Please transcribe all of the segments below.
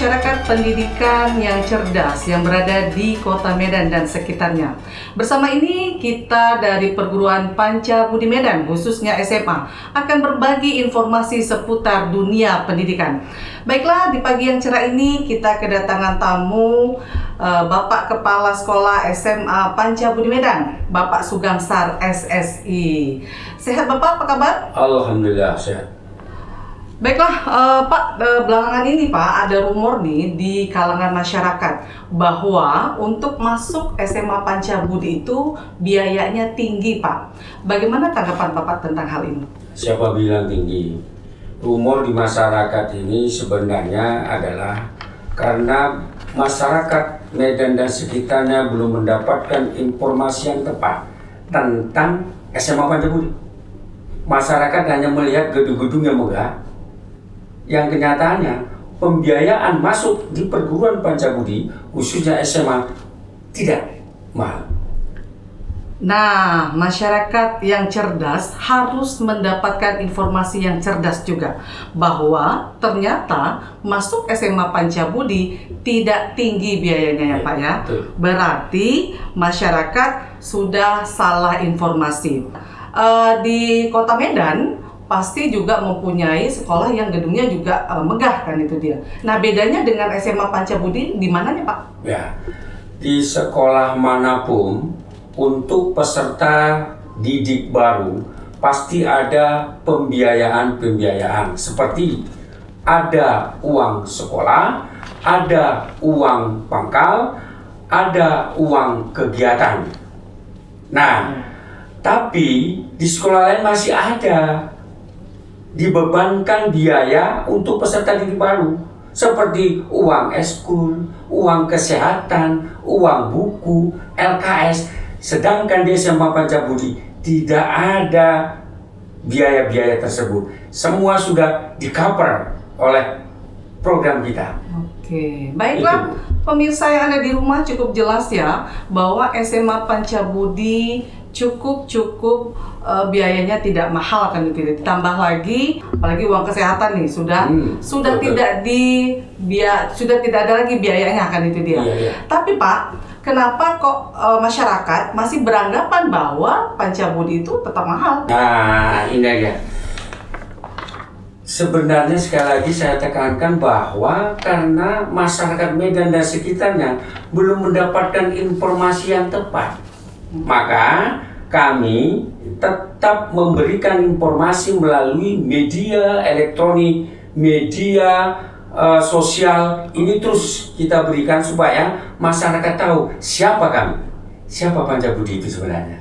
masyarakat pendidikan yang cerdas yang berada di Kota Medan dan sekitarnya. Bersama ini kita dari Perguruan Panca Budi Medan, khususnya SMA, akan berbagi informasi seputar dunia pendidikan. Baiklah, di pagi yang cerah ini kita kedatangan tamu Bapak Kepala Sekolah SMA Panca Budi Medan, Bapak Sugangsar SSI. Sehat Bapak, apa kabar? Alhamdulillah sehat. Baiklah, Pak, belakangan ini Pak ada rumor nih di kalangan masyarakat bahwa untuk masuk SMA Panca Budi itu biayanya tinggi Pak. Bagaimana tanggapan Bapak tentang hal ini? Siapa bilang tinggi? Rumor di masyarakat ini sebenarnya adalah karena masyarakat Medan dan sekitarnya belum mendapatkan informasi yang tepat tentang SMA Panca Budi. Masyarakat hanya melihat gedung-gedung yang megah, yang kenyataannya pembiayaan masuk di perguruan Panca Budi, khususnya SMA, tidak mahal. Nah, masyarakat yang cerdas harus mendapatkan informasi yang cerdas juga, bahwa ternyata masuk SMA Panca Budi tidak tinggi biayanya ya Pak ya. Berarti masyarakat sudah salah informasi. Di Kota Medan pasti juga mempunyai sekolah yang gedungnya juga megah kan, itu dia. Nah, bedanya dengan SMA Panca Budi di mananya Pak? Ya, di sekolah manapun untuk peserta didik baru pasti ada pembiayaan seperti ada uang sekolah, ada uang pangkal, ada uang kegiatan. Nah, tapi di sekolah lain masih ada dibebankan biaya untuk peserta didik baru seperti uang eskul, uang kesehatan, uang buku, LKS. Sedangkan di SMA Panca Budi tidak ada biaya-biaya tersebut. Semua sudah di-cover oleh program kita. Oke, baiklah. Pemirsa yang ada di rumah cukup jelas ya bahwa SMA Panca Budi cukup biayanya tidak mahal kan itu. Ditambah lagi apalagi uang kesehatan nih sudah tidak ada lagi biayanya kan itu dia. Iya. Tapi Pak, kenapa kok masyarakat masih beranggapan bahwa Panca Budi itu tetap mahal? Nah, ini aja. Sebenarnya sekali lagi saya tekankan bahwa karena masyarakat Medan dan sekitarnya belum mendapatkan informasi yang tepat, maka kami tetap memberikan informasi melalui media elektronik, media sosial. Ini terus kita berikan supaya masyarakat tahu siapa kami, siapa Panca Budi itu sebenarnya.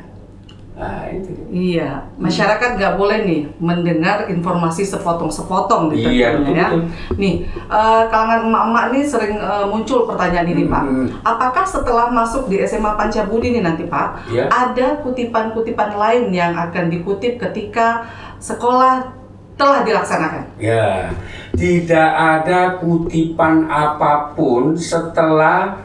Nah, itu. Iya, masyarakat nggak boleh nih mendengar informasi sepotong-sepotong gitu ya. Nih, kalangan emak-emak nih sering muncul pertanyaan ini Pak. Apakah setelah masuk di SMA Panca Budi nih nanti Pak, ada kutipan-kutipan lain yang akan dikutip ketika sekolah telah dilaksanakan? Ya, tidak ada kutipan apapun setelah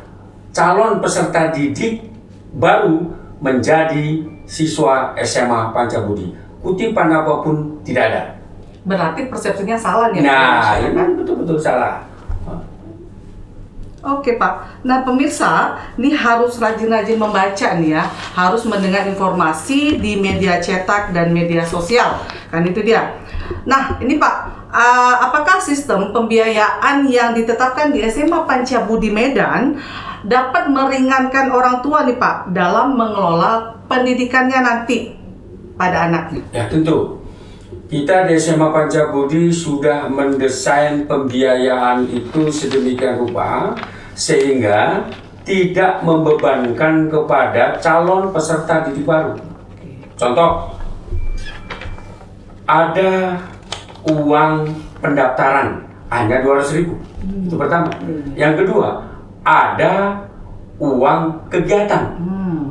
calon peserta didik baru menjadi siswa SMA Panca Budi. Kutipan apapun tidak ada. Berarti persepsinya salah nih. Nah, ini betul-betul salah. Oke Pak, nah pemirsa, ini harus rajin-rajin membaca nih ya, harus mendengar informasi di media cetak dan media sosial, kan itu dia. Nah ini Pak, apakah sistem pembiayaan yang ditetapkan di SMA Panca Budi Medan dapat meringankan orang tua nih Pak dalam mengelola pendidikannya nanti pada anaknya? Ya tentu. Kita di SMA Panca Budi sudah mendesain pembiayaan itu sedemikian rupa sehingga tidak membebankan kepada calon peserta didik baru. Contoh, ada uang pendaftaran hanya 200.000. Itu pertama. Yang kedua, ada uang kegiatan.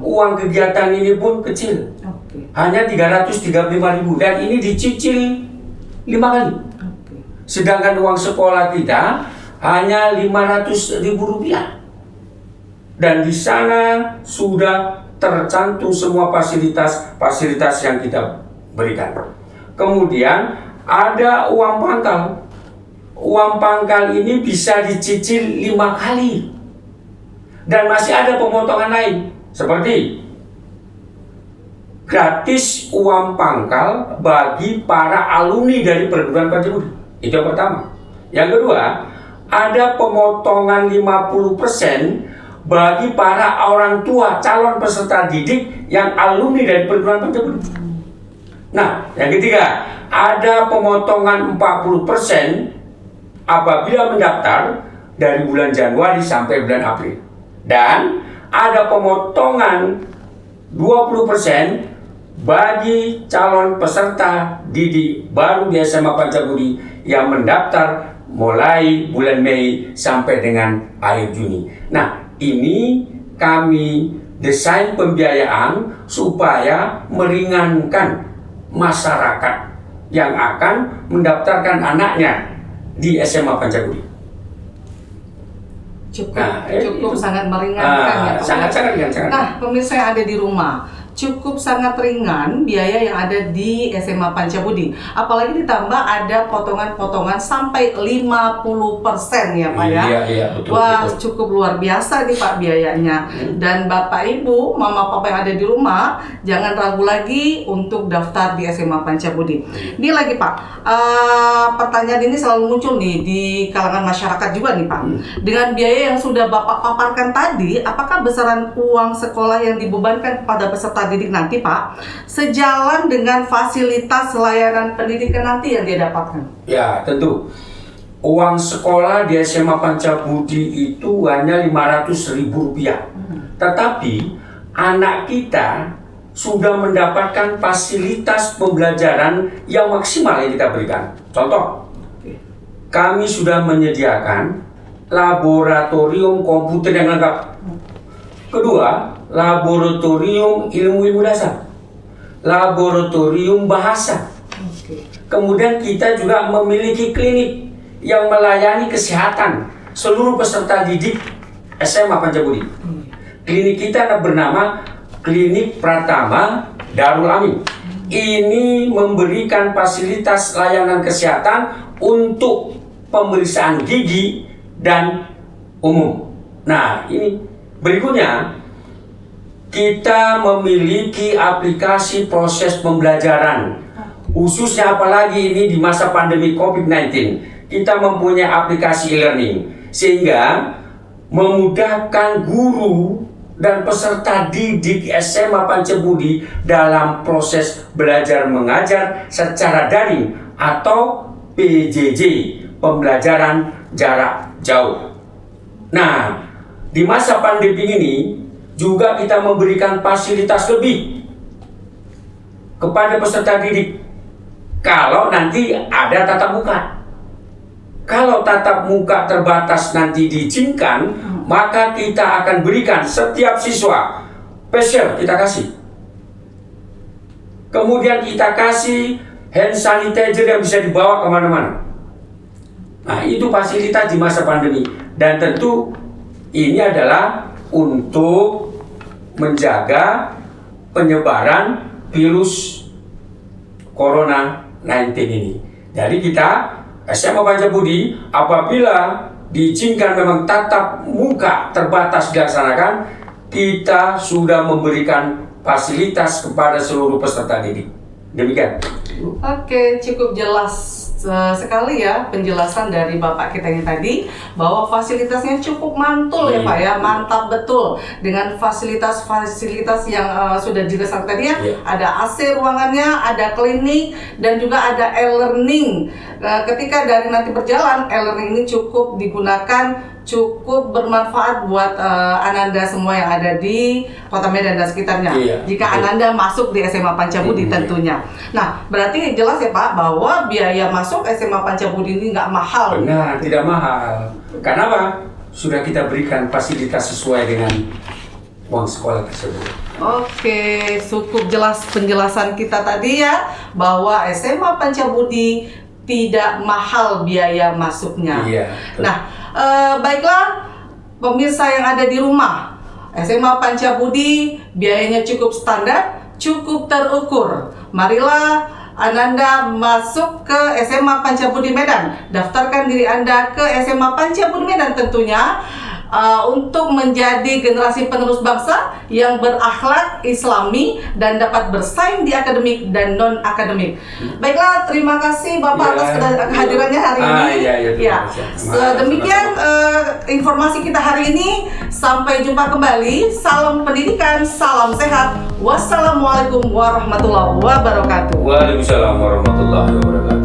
Uang kegiatan ini pun kecil. Hanya 335.000 dan ini dicicil 5 kali. Sedangkan uang sekolah kita hanya 500.000 rupiah. Dan di sana sudah tercantum semua fasilitas yang kita berikan. Kemudian ada uang pangkal. uang pangkal ini bisa dicicil 5 kali. Dan masih ada pemotongan lain, seperti gratis uang pangkal bagi para alumni dari perguruan Pancabudi. Itu yang pertama. Yang kedua, ada pemotongan 50% bagi para orang tua calon peserta didik yang alumni dari perguruan Pancabudi. Nah, yang ketiga, ada pemotongan 40% apabila mendaftar dari bulan Januari sampai bulan April. Dan ada pemotongan 20% bagi calon peserta didik baru di SMA Pancabudi yang mendaftar mulai bulan Mei sampai dengan akhir Juni. Nah, ini kami desain pembiayaan supaya meringankan masyarakat yang akan mendaftarkan anaknya di SMA Pancabudi. Cukup sangat meringankan ya Pak. Sangat ringan. Nah, pemirsa yang ada di rumah, cukup sangat ringan biaya yang ada di SMA Pancabudi. Apalagi ditambah ada potongan-potongan sampai 50% ya Pak ya. Iya, betul. Wah, betul. cukup luar biasa nih Pak biayanya. Dan Bapak Ibu, Mama Papa yang ada di rumah, jangan ragu lagi untuk daftar di SMA Pancabudi. Ini lagi Pak, pertanyaan ini selalu muncul nih di kalangan masyarakat juga nih Pak. Dengan biaya yang sudah Bapak paparkan tadi, apakah besaran uang sekolah yang dibebankan kepada peserta didik nanti Pak sejalan dengan fasilitas layanan pendidikan nanti yang dia dapatkan? Ya, tentu. Uang sekolah di SMA Pancabudi itu hanya Rp500.000. Tetapi anak kita sudah mendapatkan fasilitas pembelajaran yang maksimal yang kita berikan. Contoh, kami sudah menyediakan laboratorium komputer yang lengkap. Kedua, laboratorium ilmu-ilmu dasar, laboratorium bahasa. Kemudian kita juga memiliki klinik yang melayani kesehatan seluruh peserta didik SMA Pancabudi. Klinik kita bernama Klinik Pratama Darul Amin. Ini memberikan fasilitas layanan kesehatan untuk pemeriksaan gigi dan umum. Nah, ini berikutnya, kita memiliki aplikasi proses pembelajaran, khususnya apalagi ini di masa pandemi COVID-19. Kita mempunyai aplikasi e-learning sehingga memudahkan guru dan peserta didik SMA Pancabudi dalam proses belajar mengajar secara daring atau PJJ, pembelajaran jarak jauh. Nah, di masa pandemi ini juga kita memberikan fasilitas lebih kepada peserta didik kalau nanti ada tatap muka. Kalau tatap muka terbatas nanti diizinkan, maka kita akan berikan setiap siswa facial kita kasih. Kemudian kita kasih hand sanitizer yang bisa dibawa kemana-mana. Nah, itu fasilitas di masa pandemi. Dan tentu ini adalah untuk menjaga penyebaran virus Corona 19 ini. Jadi kita SMA Pancabudi apabila diizinkan memang tatap muka terbatas dilaksanakan, kita sudah memberikan fasilitas kepada seluruh peserta didik. Demikian. Oke, cukup jelas sekali ya penjelasan dari Bapak kita yang tadi bahwa fasilitasnya cukup mantul ya Pak ya, mantap betul dengan fasilitas-fasilitas yang sudah dijelaskan tadi ya. Ada AC ruangannya, ada klinik dan juga ada e-learning. Ketika dari nanti berjalan, e-learning ini cukup digunakan, cukup bermanfaat buat Ananda semua yang ada di Kota Medan dan sekitarnya. Jika Ananda masuk di SMA Pancabudi tentunya. Nah, berarti jelas ya Pak bahwa biaya masuk SMA Pancabudi ini nggak mahal. Benar, tidak mahal. Karena apa? Sudah kita berikan fasilitas sesuai dengan uang sekolah tersebut. Oke, cukup jelas penjelasan kita tadi ya bahwa SMA Pancabudi tidak mahal biaya masuknya. Nah, baiklah pemirsa yang ada di rumah, SMA Pancabudi biayanya cukup standar, cukup terukur. Marilah Ananda masuk ke SMA Pancabudi Medan. Daftarkan diri Anda ke SMA Pancabudi Medan tentunya untuk menjadi generasi penerus bangsa yang berakhlak Islami dan dapat bersaing di akademik dan non-akademik. Baiklah, terima kasih Bapak atas kehadirannya hari ini. Terima kasih. Demikian informasi kita hari ini. Sampai jumpa kembali. Salam pendidikan, salam sehat. Wassalamualaikum warahmatullahi wabarakatuh. Waalaikumsalam warahmatullahi wabarakatuh.